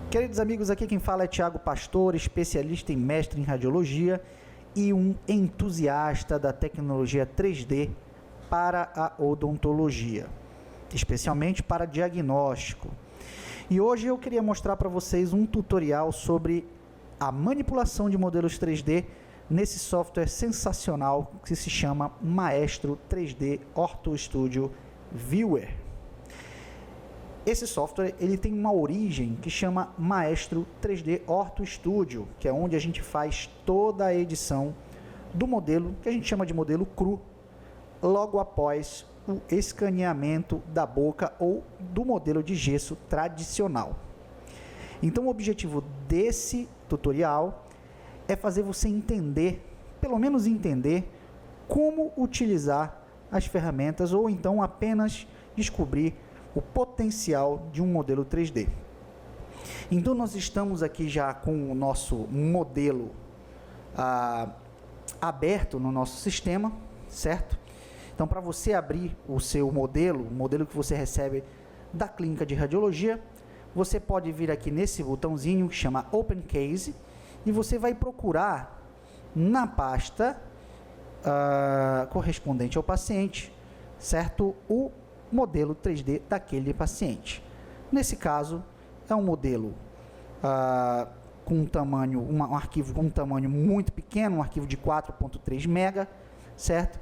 Queridos amigos, aqui quem fala é Thiago Pastor, especialista e mestre em radiologia e um entusiasta da tecnologia 3D para a odontologia, especialmente para diagnóstico. E hoje eu queria mostrar para vocês um tutorial sobre a manipulação de modelos 3D nesse software sensacional que se chama Maestro 3D Ortho Studio Viewer. Esse software ele tem uma origem que chama Maestro 3D Ortho Studio, que é onde a gente faz toda a edição do modelo, que a gente chama de modelo cru, logo após o escaneamento da boca ou do modelo de gesso tradicional. Então o objetivo desse tutorial é fazer você entender, pelo menos entender, como utilizar as ferramentas ou então apenas descobrir o potencial de um modelo 3D. Então nós estamos aqui já com o nosso modelo aberto no nosso sistema, certo? Então para você abrir o seu modelo, o modelo que você recebe da clínica de radiologia, você pode vir aqui nesse botãozinho que chama Open Case e você vai procurar na pasta correspondente ao paciente, certo? O modelo 3D daquele paciente. Nesse caso, é um modelo com um tamanho, um arquivo com um tamanho muito pequeno, um arquivo de 4.3 MB, certo?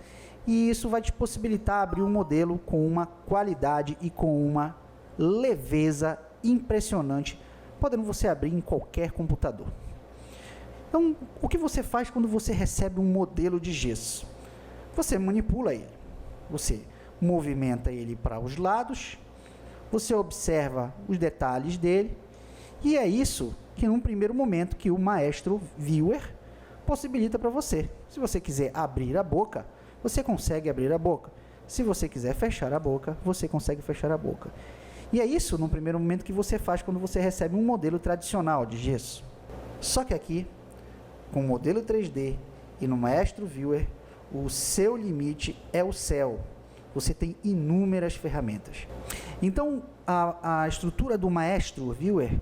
E isso vai te possibilitar abrir um modelo com uma qualidade e com uma leveza impressionante, podendo você abrir em qualquer computador. Então, o que você faz quando você recebe um modelo de gesso? Você manipula ele, você movimenta ele para os lados, você observa os detalhes dele, e é isso que num primeiro momento que o Maestro Viewer possibilita para você. Se você quiser abrir a boca, você consegue abrir a boca. Se você quiser fechar a boca, você consegue fechar a boca. E é isso num primeiro momento que você faz quando você recebe um modelo tradicional de gesso. Só que aqui, com o modelo 3D e no Maestro Viewer, o seu limite é o céu. Você tem inúmeras ferramentas. Então, a estrutura do Maestro Viewer,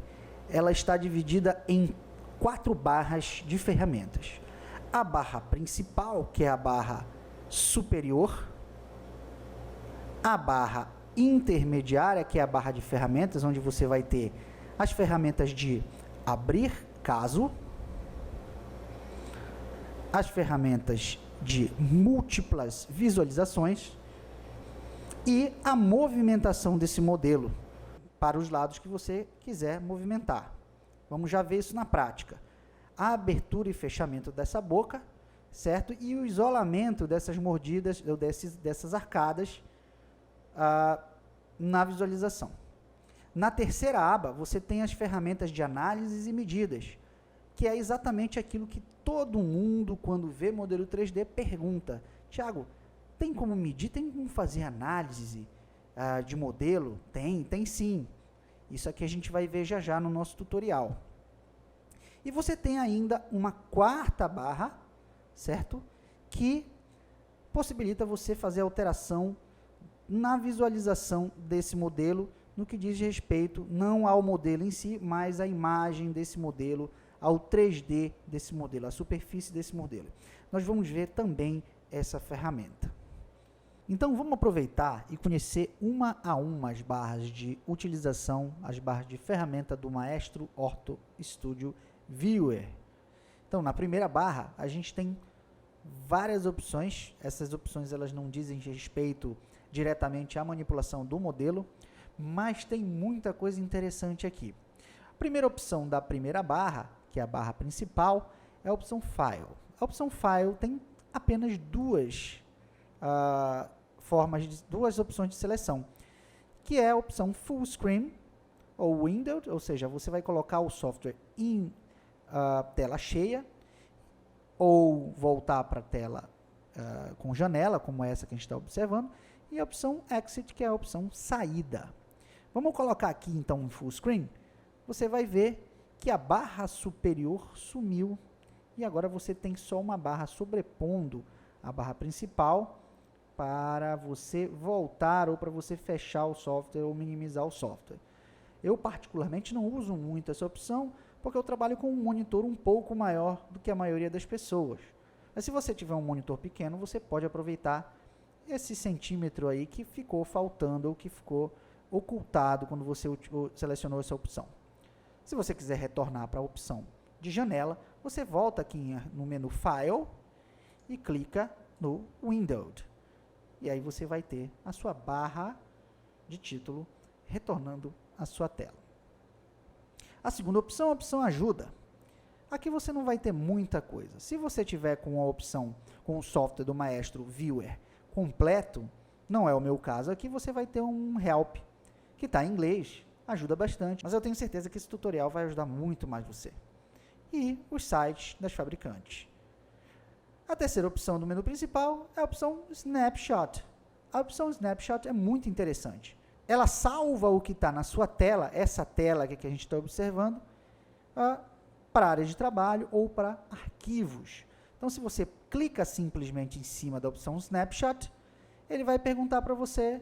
ela está dividida em 4 barras de ferramentas. A barra principal, que é a barra superior, a barra intermediária, que é a barra de ferramentas, onde você vai ter as ferramentas de abrir caso, as ferramentas de múltiplas visualizações, e a movimentação desse modelo para os lados que você quiser movimentar. Vamos já ver isso na prática. A abertura e fechamento dessa boca, certo? E o isolamento dessas mordidas, ou dessas arcadas na visualização. Na terceira aba, você tem as ferramentas de análises e medidas, que é exatamente aquilo que todo mundo, quando vê modelo 3D, pergunta: Thiago, tem como medir, tem como fazer análise de modelo? Tem sim. Isso aqui a gente vai ver já já no nosso tutorial. E você tem ainda uma quarta barra, certo? Que possibilita você fazer alteração na visualização desse modelo, no que diz respeito não ao modelo em si, mas à imagem desse modelo, ao 3D desse modelo, à superfície desse modelo. Nós vamos ver também essa ferramenta. Então, vamos aproveitar e conhecer uma a uma as barras de utilização, as barras de ferramenta do Maestro Ortho Studio Viewer. Então, na primeira barra, a gente tem várias opções. Essas opções elas não dizem respeito diretamente à manipulação do modelo, mas tem muita coisa interessante aqui. A primeira opção da primeira barra, que é a barra principal, é a opção File. A opção File tem apenas duas duas opções de seleção, que é a opção Full Screen ou Window, ou seja, você vai colocar o software em tela cheia ou voltar para a tela com janela, como essa que a gente está observando, e a opção Exit, que é a opção saída. Vamos colocar aqui então em Full Screen. Você vai ver que a barra superior sumiu e agora você tem só uma barra sobrepondo a barra principal para você voltar ou para você fechar o software ou minimizar o software. Eu, particularmente, não uso muito essa opção, porque eu trabalho com um monitor um pouco maior do que a maioria das pessoas. Mas se você tiver um monitor pequeno, você pode aproveitar esse centímetro aí que ficou faltando ou que ficou ocultado quando você selecionou essa opção. Se você quiser retornar para a opção de janela, você volta aqui no menu File e clica no Windowed. E aí você vai ter a sua barra de título retornando à sua tela. A segunda opção é a opção Ajuda. Aqui você não vai ter muita coisa. Se você tiver com a opção, com o software do Maestro Viewer completo, não é o meu caso, aqui você vai ter um Help, que está em inglês, ajuda bastante, mas eu tenho certeza que esse tutorial vai ajudar muito mais você. E os sites das fabricantes. A terceira opção do menu principal é a opção Snapshot. A opção Snapshot é muito interessante. Ela salva o que está na sua tela, essa tela aqui que a gente está observando, para áreas de trabalho ou para arquivos. Então, se você clica simplesmente em cima da opção Snapshot, ele vai perguntar para você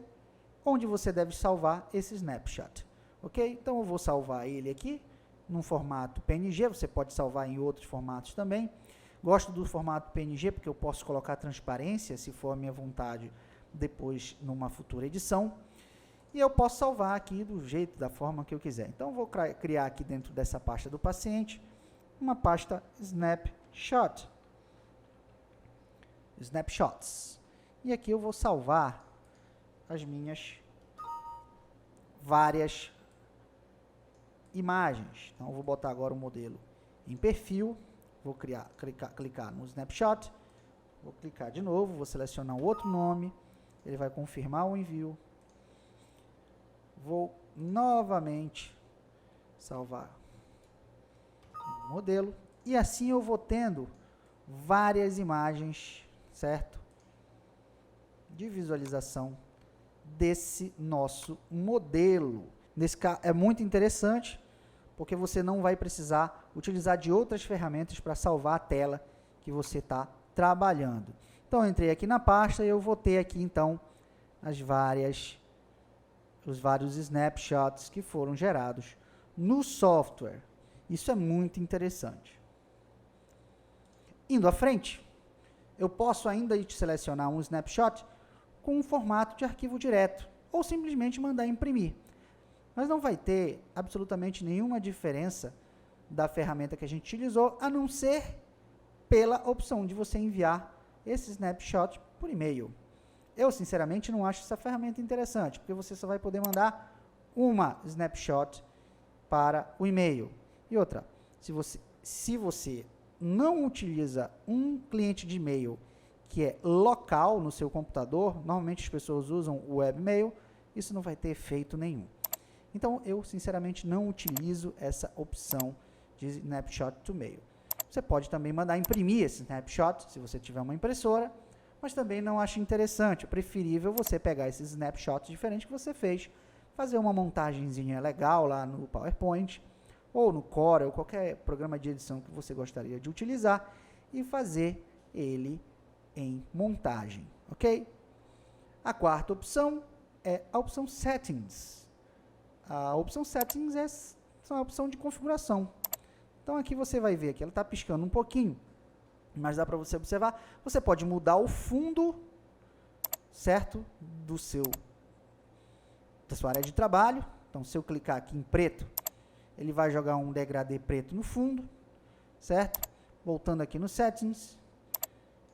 onde você deve salvar esse Snapshot. Ok? Então, eu vou salvar ele aqui, num formato PNG, você pode salvar em outros formatos também. Gosto do formato PNG porque eu posso colocar transparência, se for a minha vontade, depois numa futura edição. E eu posso salvar aqui do jeito, da forma que eu quiser. Então, eu vou criar aqui dentro dessa pasta do paciente, uma pasta Snapshot. Snapshots. E aqui eu vou salvar as minhas várias imagens. Então, eu vou botar agora o modelo em perfil. Vou clicar no Snapshot. Vou clicar de novo, vou selecionar um outro nome. Ele vai confirmar o envio. Vou novamente salvar o modelo. E assim eu vou tendo várias imagens, certo? De visualização desse nosso modelo. Nesse caso é muito interessante, porque você não vai precisar utilizar de outras ferramentas para salvar a tela que você está trabalhando. Então, eu entrei aqui na pasta e eu vou ter aqui, então, os vários snapshots que foram gerados no software. Isso é muito interessante. Indo à frente, eu posso ainda selecionar um snapshot com um formato de arquivo direto, ou simplesmente mandar imprimir. Mas não vai ter absolutamente nenhuma diferença da ferramenta que a gente utilizou, a não ser pela opção de você enviar esse snapshot por e-mail. Eu, sinceramente, não acho essa ferramenta interessante, porque você só vai poder mandar uma snapshot para o e-mail. E outra, se você não utiliza um cliente de e-mail que é local no seu computador, normalmente as pessoas usam o webmail, isso não vai ter efeito nenhum. Então, eu, sinceramente, não utilizo essa opção de snapshot to mail. Você pode também mandar imprimir esse snapshot, se você tiver uma impressora, mas também não acho interessante. É preferível você pegar esses snapshots diferentes que você fez, fazer uma montagenzinha legal lá no PowerPoint, ou no Corel, ou qualquer programa de edição que você gostaria de utilizar, e fazer ele em montagem, ok? A quarta opção é a opção Settings. A opção Settings é a opção de configuração. Então, aqui você vai ver que ela está piscando um pouquinho, mas dá para você observar. Você pode mudar o fundo, certo, da sua área de trabalho. Então, se eu clicar aqui em preto, ele vai jogar um degradê preto no fundo, certo? Voltando aqui no Settings.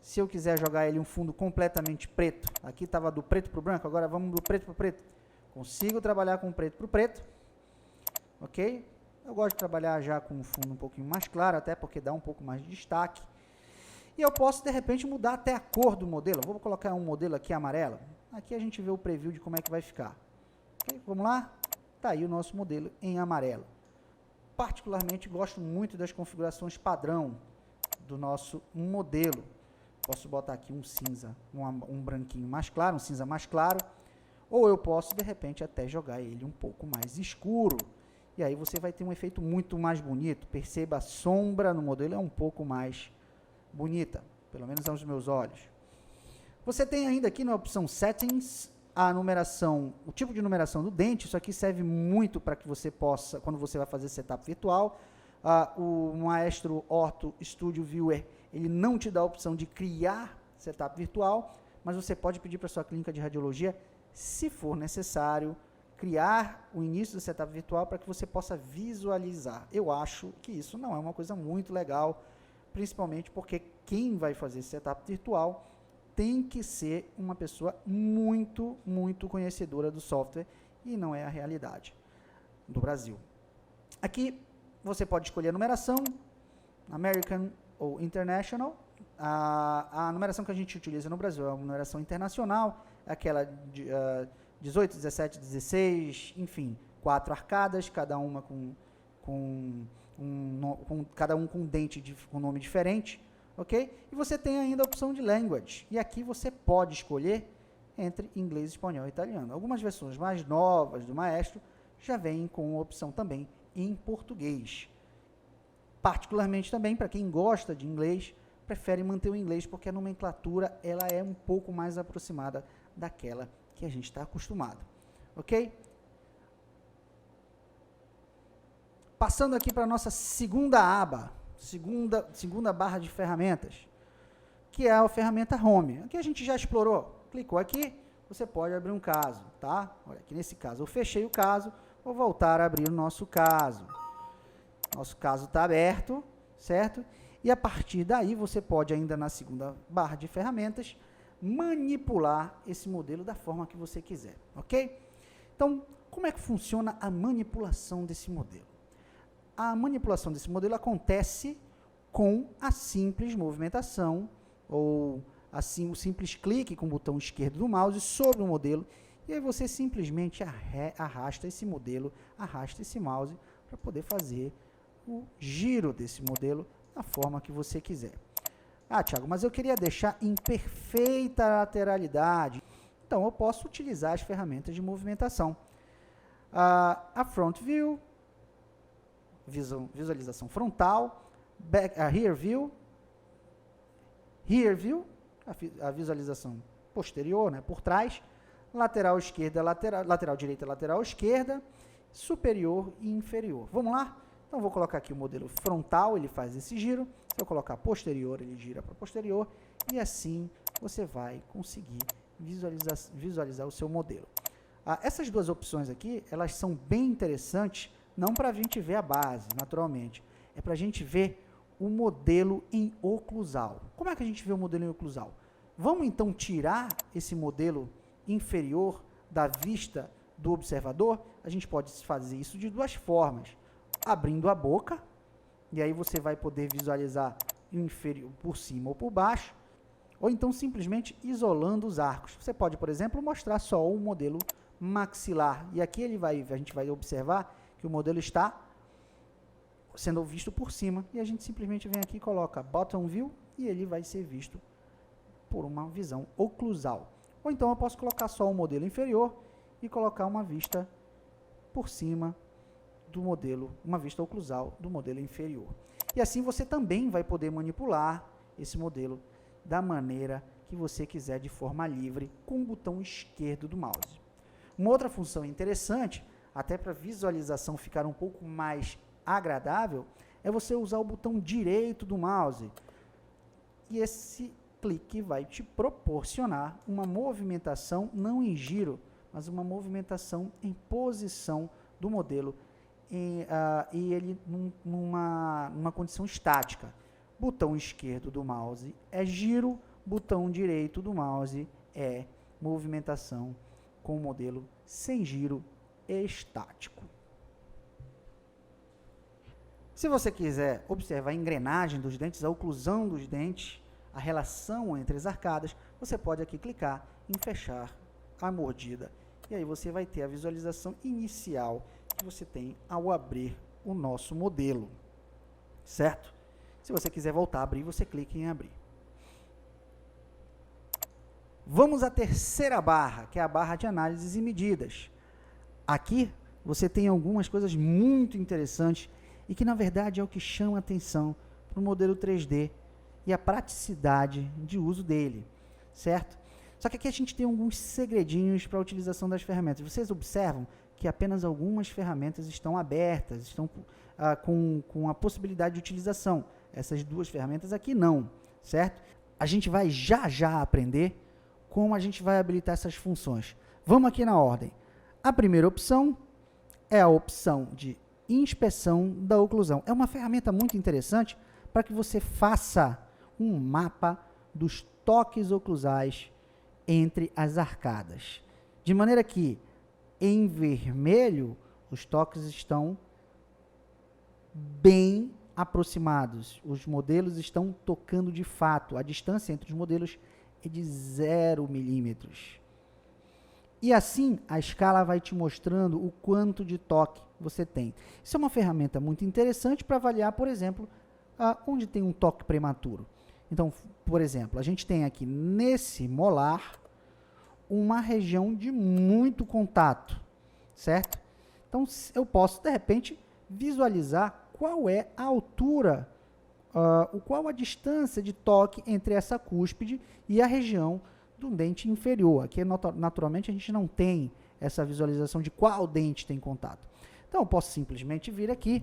Se eu quiser jogar ele um fundo completamente preto, aqui estava do preto para o branco, agora vamos do preto para o preto. Consigo trabalhar com preto para o preto, ok? Eu gosto de trabalhar já com um fundo um pouquinho mais claro, até porque dá um pouco mais de destaque. E eu posso, de repente, mudar até a cor do modelo. Vou colocar um modelo aqui amarelo. Aqui a gente vê o preview de como é que vai ficar. Okay? Vamos lá? Está aí o nosso modelo em amarelo. Particularmente, gosto muito das configurações padrão do nosso modelo. Posso botar aqui um cinza, um branquinho mais claro, um cinza mais claro. Ou eu posso, de repente, até jogar ele um pouco mais escuro. E aí você vai ter um efeito muito mais bonito. Perceba, a sombra no modelo é um pouco mais bonita, pelo menos aos meus olhos. Você tem ainda aqui na opção Settings a numeração, o tipo de numeração do dente. Isso aqui serve muito para que você possa, quando você vai fazer setup virtual, o Maestro Ortho Studio Viewer, ele não te dá a opção de criar setup virtual, mas você pode pedir para sua clínica de radiologia, se for necessário, criar o início do setup virtual para que você possa visualizar. Eu acho que isso não é uma coisa muito legal, principalmente porque quem vai fazer setup virtual tem que ser uma pessoa muito, muito conhecedora do software, e não é a realidade do Brasil. Aqui você pode escolher a numeração, American ou International. A numeração que a gente utiliza no Brasil é a numeração internacional, aquela de 18, 17, 16, enfim, 4 arcadas, cada uma cada um com um dente com nome diferente, ok? E você tem ainda a opção de language, e aqui você pode escolher entre inglês, espanhol e italiano. Algumas versões mais novas do Maestro já vêm com a opção também em português. Particularmente também, para quem gosta de inglês, prefere manter o inglês, porque a nomenclatura ela é um pouco mais aproximada daquela que a gente está acostumado, ok? Passando aqui para a nossa segunda aba, segunda barra de ferramentas, que é a ferramenta Home. Aqui a gente já explorou. Clicou aqui, você pode abrir um caso, tá? Olha, aqui nesse caso eu fechei o caso, vou voltar a abrir o nosso caso. Nosso caso está aberto, certo? E a partir daí você pode ainda na segunda barra de ferramentas manipular esse modelo da forma que você quiser, ok? Então, como é que funciona a manipulação desse modelo? A manipulação desse modelo acontece com a simples movimentação, ou assim, o simples clique com o botão esquerdo do mouse sobre o modelo, e aí você simplesmente arrasta esse modelo, arrasta esse mouse para poder fazer o giro desse modelo da forma que você quiser. Ah, Thiago, mas eu queria deixar em perfeita lateralidade. Então, eu posso utilizar as ferramentas de movimentação. A Front View, visualização frontal, Rear View, a visualização posterior, né, por trás, lateral esquerda, lateral direita, lateral esquerda, superior e inferior. Vamos lá? Então, vou colocar aqui o modelo frontal, ele faz esse giro. Se eu colocar posterior, ele gira para posterior. E assim, você vai conseguir visualizar o seu modelo. Essas duas opções aqui, elas são bem interessantes, não para a gente ver a base, naturalmente. É para a gente ver o modelo em oclusal. Como é que a gente vê o modelo em oclusal? Vamos, então, tirar esse modelo inferior da vista do observador? A gente pode fazer isso de duas formas. Abrindo a boca, e aí você vai poder visualizar inferior por cima ou por baixo, ou então simplesmente isolando os arcos. Você pode, por exemplo, mostrar só o modelo maxilar, e aqui a gente vai observar que o modelo está sendo visto por cima, e a gente simplesmente vem aqui e coloca Bottom View, e ele vai ser visto por uma visão oclusal. Ou então eu posso colocar só o modelo inferior e colocar uma vista por cima do modelo, uma vista oclusal do modelo inferior. E assim você também vai poder manipular esse modelo da maneira que você quiser, de forma livre, com o botão esquerdo do mouse. Uma outra função interessante, até para a visualização ficar um pouco mais agradável, é você usar o botão direito do mouse. E esse clique vai te proporcionar uma movimentação, não em giro, mas uma movimentação em posição do modelo, e ele numa condição estática. Botão esquerdo do mouse é giro, botão direito do mouse é movimentação com o modelo sem giro estático. Se você quiser observar a engrenagem dos dentes, a oclusão dos dentes, a relação entre as arcadas, você pode aqui clicar em fechar a mordida. E aí você vai ter a visualização inicial que você tem ao abrir o nosso modelo, certo? Se você quiser voltar a abrir, você clica em abrir. Vamos à terceira barra, que é a barra de análises e medidas. Aqui você tem algumas coisas muito interessantes e que, na verdade, é o que chama a atenção para o modelo 3D e a praticidade de uso dele, certo? Só que aqui a gente tem alguns segredinhos para a utilização das ferramentas. Vocês observam que apenas algumas ferramentas estão abertas, estão com a possibilidade de utilização. Essas duas ferramentas aqui não, certo? A gente vai já aprender como a gente vai habilitar essas funções. Vamos aqui na ordem. A primeira opção é a opção de inspeção da oclusão. É uma ferramenta muito interessante para que você faça um mapa dos toques oclusais entre as arcadas. De maneira que, em vermelho, os toques estão bem aproximados. Os modelos estão tocando de fato. A distância entre os modelos é de 0 milímetros. E assim, a escala vai te mostrando o quanto de toque você tem. Isso é uma ferramenta muito interessante para avaliar, por exemplo, onde tem um toque prematuro. Então, por exemplo, a gente tem aqui nesse molar uma região de muito contato, certo? Então, eu posso, de repente, visualizar qual é a altura, qual a distância de toque entre essa cúspide e a região do dente inferior. Aqui, naturalmente, a gente não tem essa visualização de qual dente tem contato. Então, eu posso simplesmente vir aqui.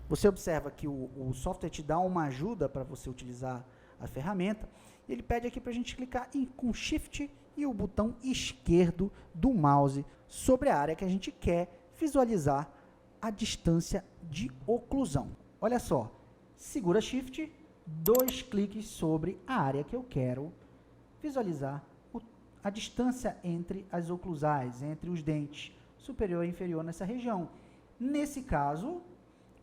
Você observa que o software te dá uma ajuda para você utilizar a ferramenta. Ele pede aqui para a gente clicar com Shift e o botão esquerdo do mouse sobre a área que a gente quer visualizar a distância de oclusão. Olha só, segura Shift, 2 cliques sobre a área que eu quero visualizar a distância entre as oclusais, entre os dentes superior e inferior nessa região. Nesse caso,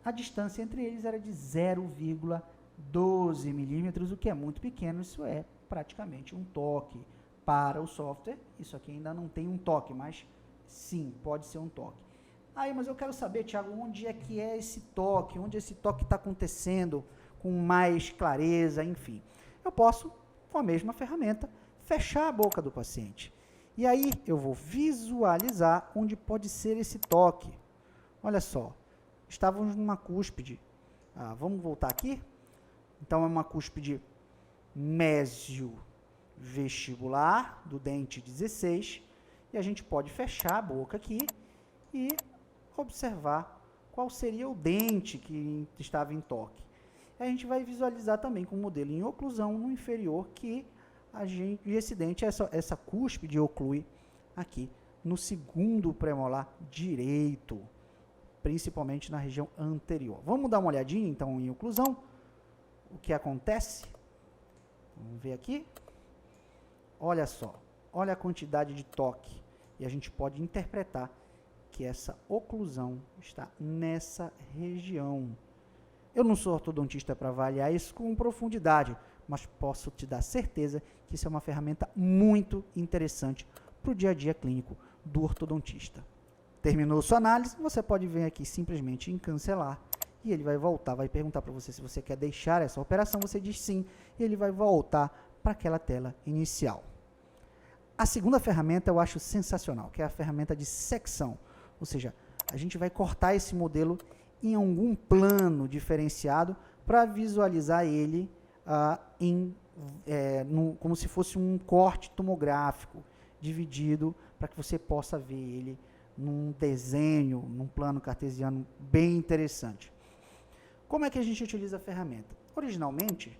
a distância entre eles era de 0,12 milímetros, o que é muito pequeno. Isso é praticamente um toque para o software. Isso aqui ainda não tem um toque, mas sim, pode ser um toque. Aí, mas eu quero saber, Thiago, onde é que é esse toque? Onde esse toque está acontecendo com mais clareza, enfim. Eu posso, com a mesma ferramenta, fechar a boca do paciente. E aí, eu vou visualizar onde pode ser esse toque. Olha só, estávamos numa cúspide. Vamos voltar aqui? Então, é uma cúspide mesiovestibular do dente 16. E a gente pode fechar a boca aqui e observar qual seria o dente que estava em toque. A gente vai visualizar também com o modelo em oclusão no inferior que esse dente, essa cúspide oclui aqui no segundo premolar direito, principalmente na região anterior. Vamos dar uma olhadinha, então, em oclusão. O que acontece? Vamos ver aqui. Olha só, olha a quantidade de toque. E a gente pode interpretar que essa oclusão está nessa região. Eu não sou ortodontista para avaliar isso com profundidade, mas posso te dar certeza que isso é uma ferramenta muito interessante para o dia a dia clínico do ortodontista. Terminou sua análise, você pode vir aqui simplesmente em cancelar e ele vai voltar, vai perguntar para você se você quer deixar essa operação, você diz sim e ele vai voltar para aquela tela inicial. A segunda ferramenta eu acho sensacional, que é a ferramenta de secção, ou seja, a gente vai cortar esse modelo em algum plano diferenciado para visualizar ele como se fosse um corte tomográfico dividido para que você possa ver ele num desenho, num plano cartesiano bem interessante. Como é que a gente utiliza a ferramenta? Originalmente,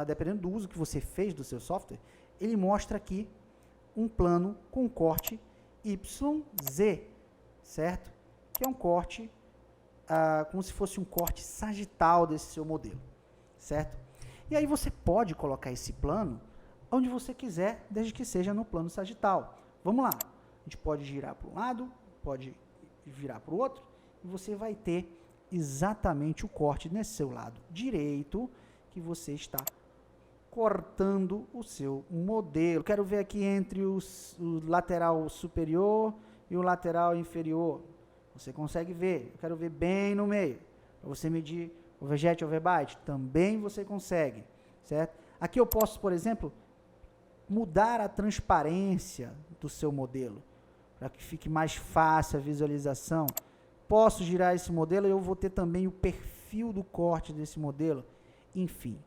dependendo do uso que você fez do seu software, ele mostra aqui um plano com corte YZ, certo? Que é um corte, como se fosse um corte sagital desse seu modelo, certo? E aí você pode colocar esse plano onde você quiser, desde que seja no plano sagital. Vamos lá, a gente pode girar para um lado, pode virar para o outro, e você vai ter exatamente o corte nesse seu lado direito que você está cortando o seu modelo. Quero ver aqui entre o lateral superior e o lateral inferior. Você consegue ver. Eu quero ver bem no meio. Para você medir overjet, overbite, também você consegue, certo? Aqui eu posso, por exemplo, mudar a transparência do seu modelo, para que fique mais fácil a visualização. Posso girar esse modelo e eu vou ter também o perfil do corte desse modelo, enfim.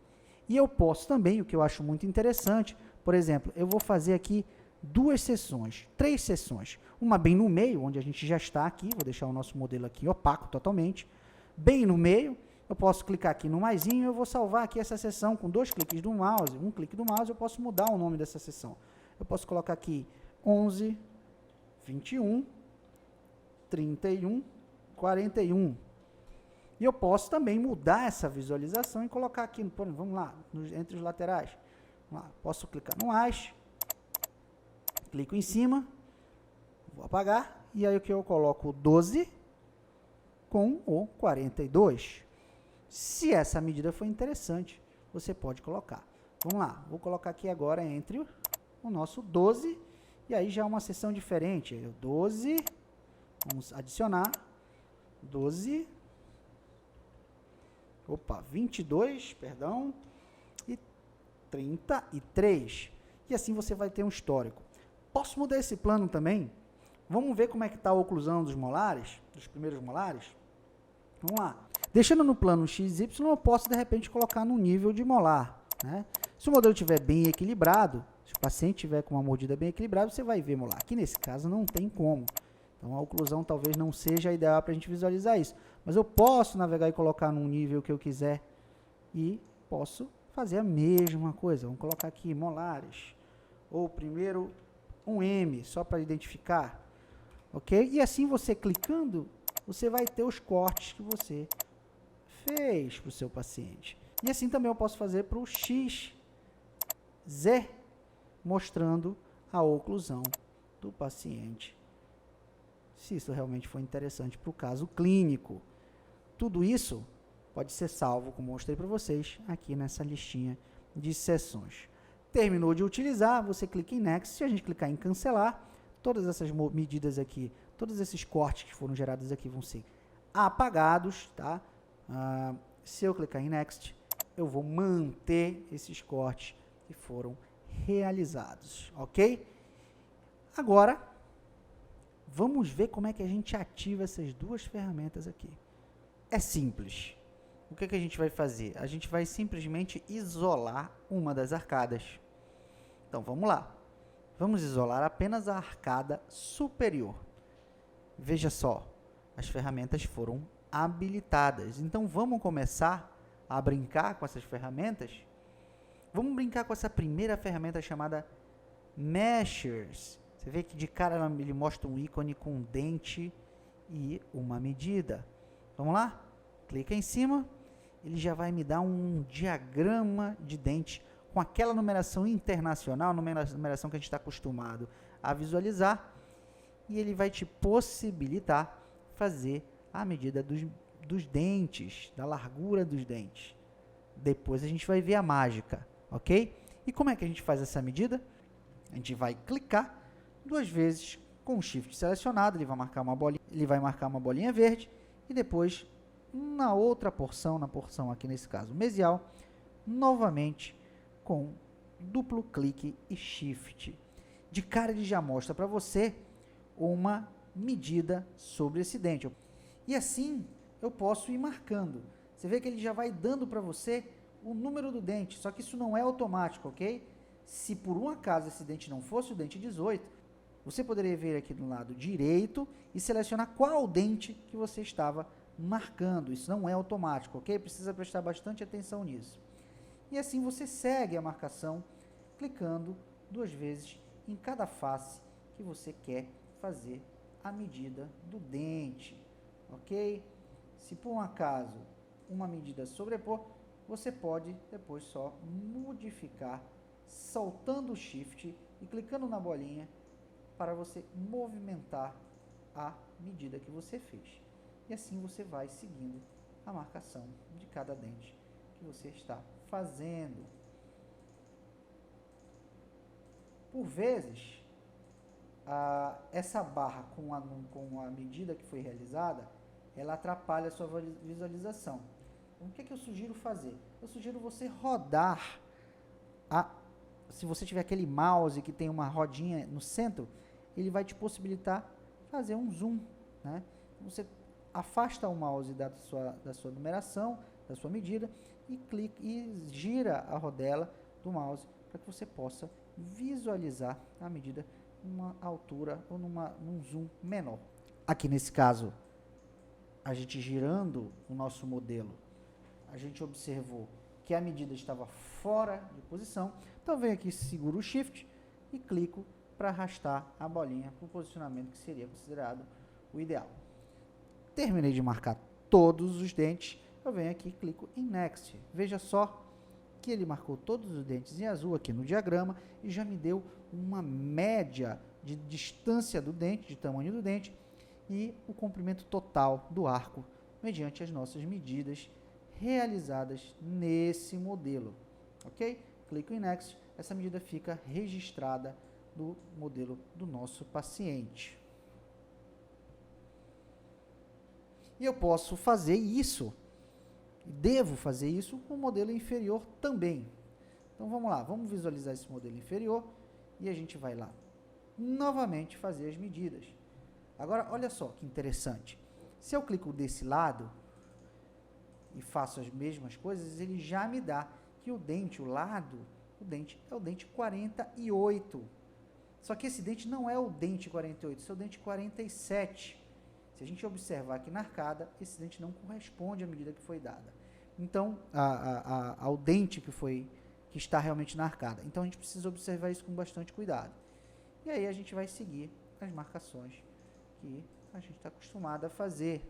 E eu posso também, o que eu acho muito interessante, por exemplo, eu vou fazer aqui duas seções, três seções. Uma bem no meio, onde a gente já está aqui, vou deixar o nosso modelo aqui opaco totalmente. Bem no meio, eu posso clicar aqui no maisinho, eu vou salvar aqui essa seção com dois cliques do mouse, um clique do mouse, eu posso mudar o nome dessa seção. Eu posso colocar aqui 11, 21, 31, 41. E eu posso também mudar essa visualização e colocar aqui, vamos lá, entre os laterais. Vamos lá, posso clicar no AS, clico em cima, vou apagar, e aí o que eu coloco 12 com o 42. Se essa medida for interessante, você pode colocar. Vamos lá, vou colocar aqui agora entre o nosso 12, e aí já é uma seção diferente. 12, vamos adicionar, 12, 22, perdão, e 33. E assim você vai ter um histórico. Posso mudar esse plano também? Vamos ver como é que está a oclusão dos molares, dos primeiros molares? Vamos lá. Deixando no plano XY, eu posso, de repente, colocar no nível de molar, né? Se o modelo estiver bem equilibrado, se o paciente tiver com uma mordida bem equilibrada, você vai ver molar. Aqui, nesse caso, não tem como. Então, a oclusão talvez não seja a ideal para a gente visualizar isso. Mas eu posso navegar e colocar num nível que eu quiser e posso fazer a mesma coisa. Vamos colocar aqui molares. Ou primeiro um M, só para identificar. Ok? E assim você clicando, você vai ter os cortes que você fez para o seu paciente. E assim também eu posso fazer para o XZ, mostrando a oclusão do paciente, se isso realmente for interessante para o caso clínico. Tudo isso pode ser salvo, como mostrei para vocês, aqui nessa listinha de sessões. Terminou de utilizar, você clica em Next. Se a gente clicar em cancelar, todas essas medidas aqui, todos esses cortes que foram gerados aqui vão ser apagados, tá? Se eu clicar em Next, eu vou manter esses cortes que foram realizados, ok? Agora, vamos ver como é que a gente ativa essas duas ferramentas aqui. É simples. O que a gente vai fazer? A gente vai simplesmente isolar uma das arcadas. Então, vamos lá. Vamos isolar apenas a arcada superior. Veja só, as ferramentas foram habilitadas. Então, vamos começar a brincar com essas ferramentas? Vamos brincar com essa primeira ferramenta chamada Measures. Você vê que de cara ele mostra um ícone com um dente e uma medida. Vamos lá? Clica em cima, ele já vai me dar um diagrama de dente com aquela numeração internacional, numeração que a gente está acostumado a visualizar, e ele vai te possibilitar fazer a medida dos dentes, da largura dos dentes. Depois a gente vai ver a mágica, ok? E como é que a gente faz essa medida? A gente vai clicar duas vezes com o Shift selecionado, ele vai marcar uma bolinha verde, e depois na outra porção, na porção aqui nesse caso mesial, novamente com duplo clique e Shift. De cara ele já mostra para você uma medida sobre esse dente. E assim eu posso ir marcando. Você vê que ele já vai dando para você o número do dente, só que isso não é automático, ok? Se por um acaso esse dente não fosse o dente 18, você poderia vir aqui do lado direito e selecionar qual dente que você estava marcando. Isso não é automático, ok? Precisa prestar bastante atenção nisso. E assim você segue a marcação, clicando duas vezes em cada face que você quer fazer a medida do dente, ok? Se por um acaso uma medida sobrepor, você pode depois só modificar, soltando o Shift e clicando na bolinha para você movimentar a medida que você fez. E assim você vai seguindo a marcação de cada dente que você está fazendo. Por vezes, essa barra com a medida que foi realizada, ela atrapalha a sua visualização. Então, o que eu sugiro fazer? Eu sugiro você rodar, se você tiver aquele mouse que tem uma rodinha no centro, ele vai te possibilitar fazer um zoom, né? Você afasta o mouse da sua numeração, da sua medida, e gira a rodela do mouse para que você possa visualizar a medida numa altura ou num zoom menor. Aqui nesse caso, a gente girando o nosso modelo, a gente observou que a medida estava fora de posição, então eu venho aqui, seguro o Shift e clico para arrastar a bolinha para o posicionamento que seria considerado o ideal. Terminei de marcar todos os dentes, eu venho aqui e clico em Next. Veja só que ele marcou todos os dentes em azul aqui no diagrama e já me deu uma média de distância do dente, de tamanho do dente e o comprimento total do arco, mediante as nossas medidas realizadas nesse modelo, ok? Clico em Next, essa medida fica registrada no modelo do nosso paciente. E eu posso fazer isso, devo fazer isso com o modelo inferior também. Então vamos lá, vamos visualizar esse modelo inferior e a gente vai lá novamente fazer as medidas. Agora, olha só que interessante. Se eu clico desse lado e faço as mesmas coisas, ele já me dá que o dente é o dente 48. Só que esse dente não é o dente 48, esse é o dente 47. Se a gente observar aqui na arcada, esse dente não corresponde à medida que foi dada. Então, ao dente que está realmente na arcada. Então, a gente precisa observar isso com bastante cuidado. E aí, a gente vai seguir as marcações que a gente está acostumado a fazer.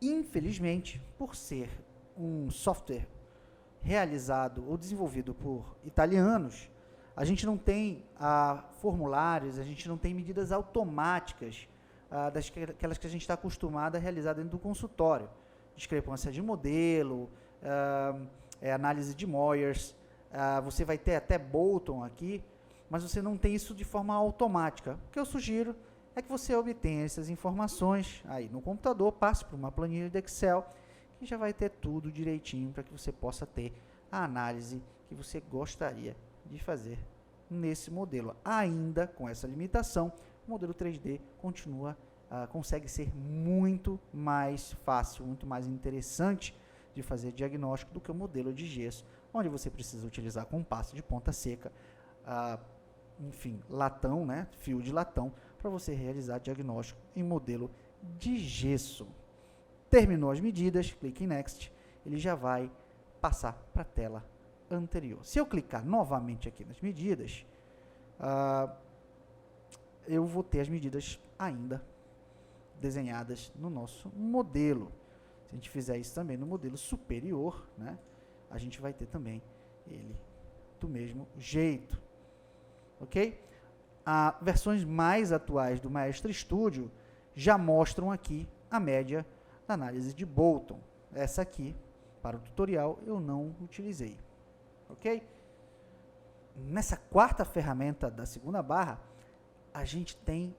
Infelizmente, por ser um software realizado ou desenvolvido por italianos, a gente não tem formulários, a gente não tem medidas automáticas daquelas que a gente está acostumado a realizar dentro do consultório. Discrepância de modelo, análise de Moyers, você vai ter até Bolton aqui, mas você não tem isso de forma automática. O que eu sugiro é que você obtenha essas informações aí no computador, passe por uma planilha de Excel, que já vai ter tudo direitinho para que você possa ter a análise que você gostaria de fazer nesse modelo. Ainda com essa limitação, o modelo 3D consegue ser muito mais fácil, muito mais interessante de fazer diagnóstico do que o modelo de gesso, onde você precisa utilizar compasso de ponta seca, enfim, latão, né, fio de latão, para você realizar diagnóstico em modelo de gesso. Terminou as medidas, clique em Next, ele já vai passar para a tela anterior. Se eu clicar novamente aqui nas medidas, eu vou ter as medidas ainda desenhadas no nosso modelo. Se a gente fizer isso também no modelo superior, né, a gente vai ter também ele do mesmo jeito. Ok? Versões mais atuais do Maestro Studio já mostram aqui a média da análise de Bolton. Essa aqui, para o tutorial, eu não utilizei. Ok? Nessa quarta ferramenta da segunda barra, a gente tem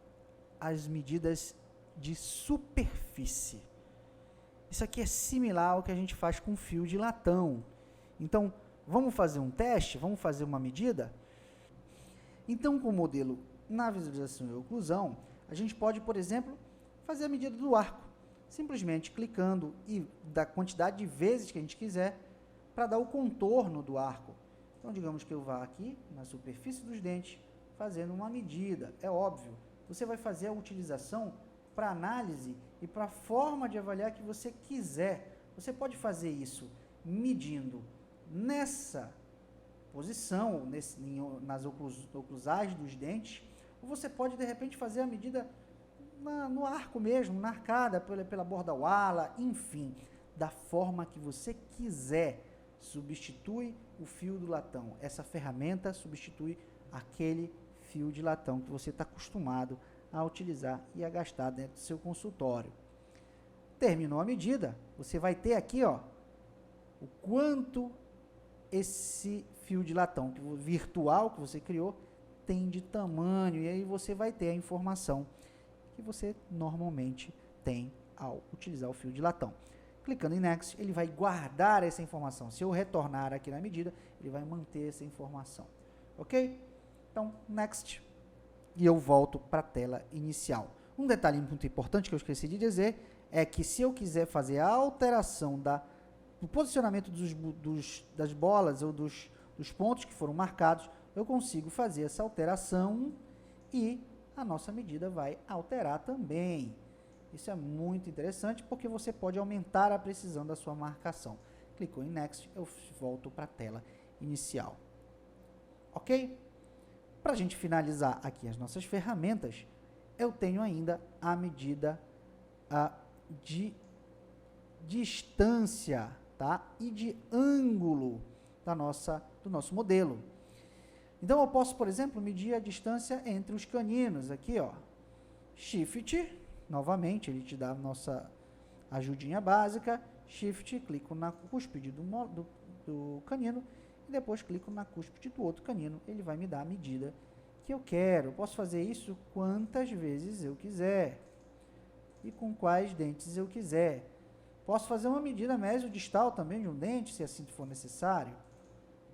as medidas de superfície. Isso aqui é similar ao que a gente faz com fio de latão. Então, vamos fazer um teste? Vamos fazer uma medida? Então, com o modelo na visualização e oclusão, a gente pode, por exemplo, fazer a medida do arco, simplesmente clicando e da quantidade de vezes que a gente quiser para dar o contorno do arco. Então, digamos que eu vá aqui na superfície dos dentes, fazendo uma medida. É óbvio, você vai fazer a utilização para análise e para a forma de avaliar que você quiser. Você pode fazer isso medindo nessa posição, nas oclusais dos dentes, ou você pode, de repente, fazer a medida no arco mesmo, na arcada, pela borda ala, enfim, da forma que você quiser. Substitui o fio do latão. Essa ferramenta substitui aquele fio de latão que você está acostumado a utilizar e a gastar dentro do seu consultório. Terminou a medida, você vai ter aqui, ó, o quanto esse fio de latão virtual que você criou tem de tamanho, e aí você vai ter a informação que você normalmente tem ao utilizar o fio de latão. Clicando em Next, ele vai guardar essa informação. Se eu retornar aqui na medida, ele vai manter essa informação. Ok? Então, Next, e eu volto para a tela inicial. Um detalhe muito importante que eu esqueci de dizer é que se eu quiser fazer a alteração do posicionamento das bolas ou dos pontos que foram marcados, eu consigo fazer essa alteração e a nossa medida vai alterar também. Isso é muito interessante porque você pode aumentar a precisão da sua marcação. Clicou em Next, eu volto para a tela inicial. Ok? Para a gente finalizar aqui as nossas ferramentas, eu tenho ainda a medida de distância, tá? E de ângulo do nosso modelo. Então, eu posso, por exemplo, medir a distância entre os caninos. Aqui, ó, Shift, novamente, ele te dá a nossa ajudinha básica. Shift, clico na cúspide do canino e depois clico na cúspide do outro canino. Ele vai me dar a medida que eu quero. Eu posso fazer isso quantas vezes eu quiser e com quais dentes eu quiser. Posso fazer uma medida mesodistal também de um dente, se assim for necessário.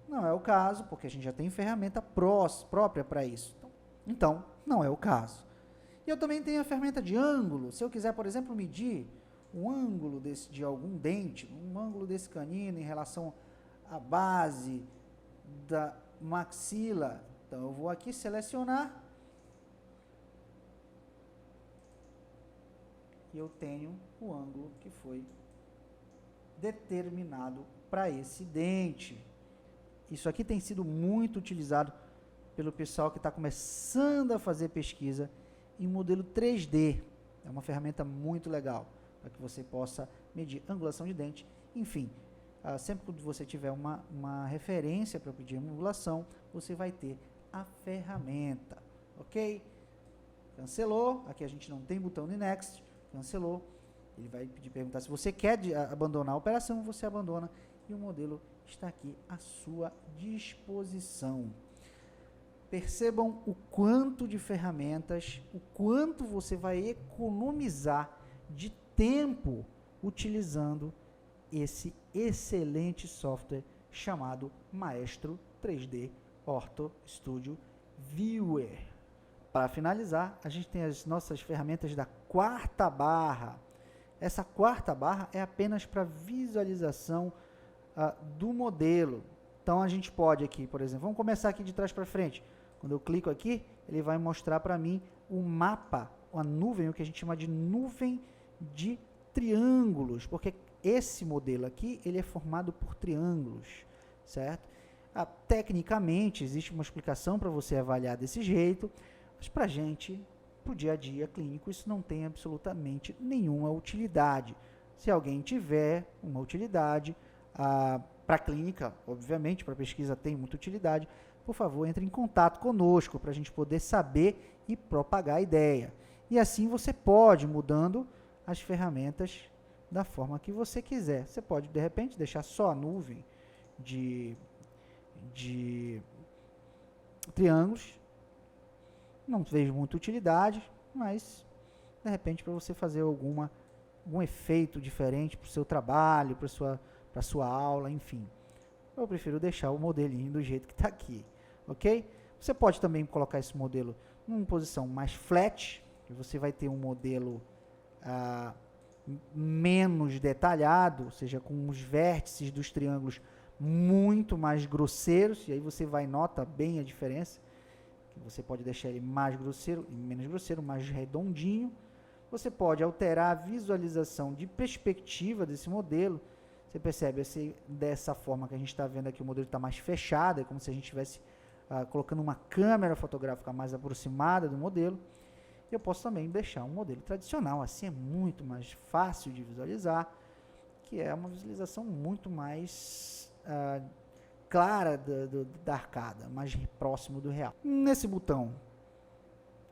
Não é o caso, porque a gente já tem ferramenta própria para isso. Então, não é o caso. E eu também tenho a ferramenta de ângulo. Se eu quiser, por exemplo, medir o ângulo de algum dente, um ângulo desse canino em relação à base da maxila, então eu vou aqui selecionar e eu tenho o ângulo que foi determinado para esse dente. Isso aqui tem sido muito utilizado pelo pessoal que está começando a fazer pesquisa em modelo 3D. É uma ferramenta muito legal para que você possa medir angulação de dente. Enfim, sempre que você tiver uma referência para pedir angulação, você vai ter a ferramenta, ok? Cancelou, aqui a gente não tem botão de Next, cancelou. Ele vai perguntar se você quer abandonar a operação, você abandona e o modelo está aqui à sua disposição. Percebam o quanto de ferramentas, o quanto você vai economizar de tempo utilizando esse excelente software chamado Maestro 3D Ortho Studio Viewer. Para finalizar, a gente tem as nossas ferramentas da quarta barra. Essa quarta barra é apenas para visualização do modelo. Então, a gente pode aqui, por exemplo, vamos começar aqui de trás para frente. Quando eu clico aqui, ele vai mostrar para mim o mapa, a nuvem, o que a gente chama de nuvem de triângulos, porque esse modelo aqui, ele é formado por triângulos, certo? Tecnicamente, existe uma explicação para você avaliar desse jeito, mas para a gente, para o dia a dia clínico, isso não tem absolutamente nenhuma utilidade. Se alguém tiver uma utilidade, para a clínica, obviamente, para a pesquisa tem muita utilidade, por favor, entre em contato conosco para a gente poder saber e propagar a ideia. E assim você pode ir mudando as ferramentas da forma que você quiser. Você pode, de repente, deixar só a nuvem de triângulos. Não vejo muita utilidade, mas, de repente, para você fazer algum efeito diferente para o seu trabalho, para a sua aula, enfim. Eu prefiro deixar o modelinho do jeito que está aqui, ok? Você pode também colocar esse modelo numa posição mais flat, que você vai ter um modelo menos detalhado, ou seja, com os vértices dos triângulos muito mais grosseiros, e aí você nota bem a diferença, que você pode deixar ele mais grosseiro e menos grosseiro, mais redondinho. Você pode alterar a visualização de perspectiva desse modelo. Você percebe dessa forma que a gente está vendo aqui, o modelo está mais fechado, é como se a gente estivesse colocando uma câmera fotográfica mais aproximada do modelo. Eu posso também deixar um modelo tradicional, assim é muito mais fácil de visualizar, que é uma visualização muito mais clara da arcada, mais próximo do real. Nesse botão,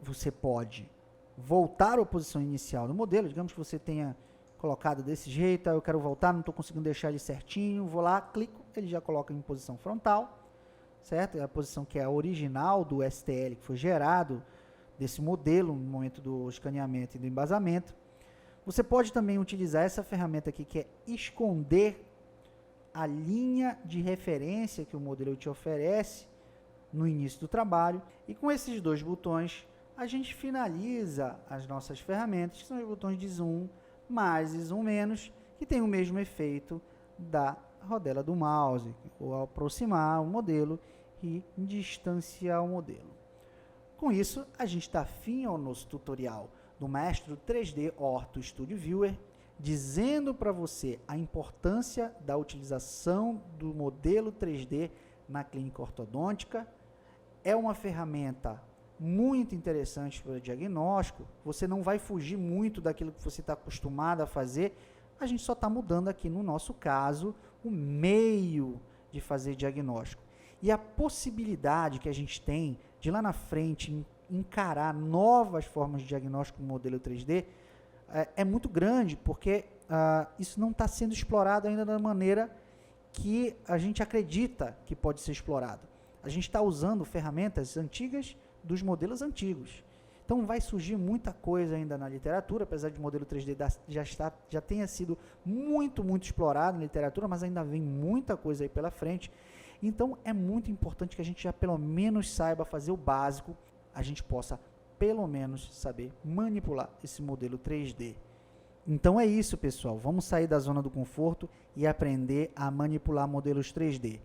você pode voltar à posição inicial do modelo, digamos que você tenha colocado desse jeito, eu quero voltar, não estou conseguindo deixar ele certinho, vou lá, clico, ele já coloca em posição frontal, certo? É a posição que é a original do STL, que foi gerado desse modelo no momento do escaneamento e do embasamento. Você pode também utilizar essa ferramenta aqui, que é esconder a linha de referência que o modelo te oferece no início do trabalho. E com esses dois botões, a gente finaliza as nossas ferramentas, que são os botões de zoom mais e zoom menos, que tem o mesmo efeito da rodela do mouse, ou aproximar o modelo e distanciar o modelo. Com isso, a gente está fim ao nosso tutorial do Maestro 3D Ortho Studio Viewer, dizendo para você a importância da utilização do modelo 3D na clínica ortodôntica. É uma ferramenta muito interessante para o diagnóstico, você não vai fugir muito daquilo que você está acostumado a fazer, a gente só está mudando aqui, no nosso caso, o meio de fazer diagnóstico. E a possibilidade que a gente tem de lá na frente encarar novas formas de diagnóstico no modelo 3D é muito grande, porque isso não está sendo explorado ainda da maneira que a gente acredita que pode ser explorado. A gente está usando ferramentas antigas dos modelos antigos. Então vai surgir muita coisa ainda na literatura, apesar de o modelo 3D já tenha sido muito explorado na literatura, mas ainda vem muita coisa aí pela frente. Então é muito importante que a gente já pelo menos saiba fazer o básico, a gente possa pelo menos saber manipular esse modelo 3D. Então é isso, pessoal. Vamos sair da zona do conforto e aprender a manipular modelos 3D.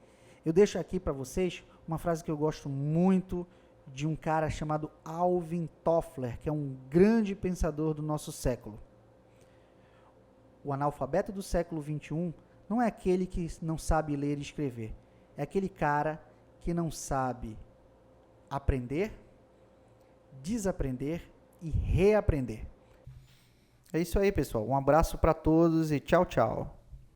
Eu deixo aqui para vocês uma frase que eu gosto muito de um cara chamado Alvin Toffler, que é um grande pensador do nosso século. O analfabeto do século XXI não é aquele que não sabe ler e escrever. É aquele cara que não sabe aprender, desaprender e reaprender. É isso aí, pessoal. Um abraço para todos e tchau, tchau.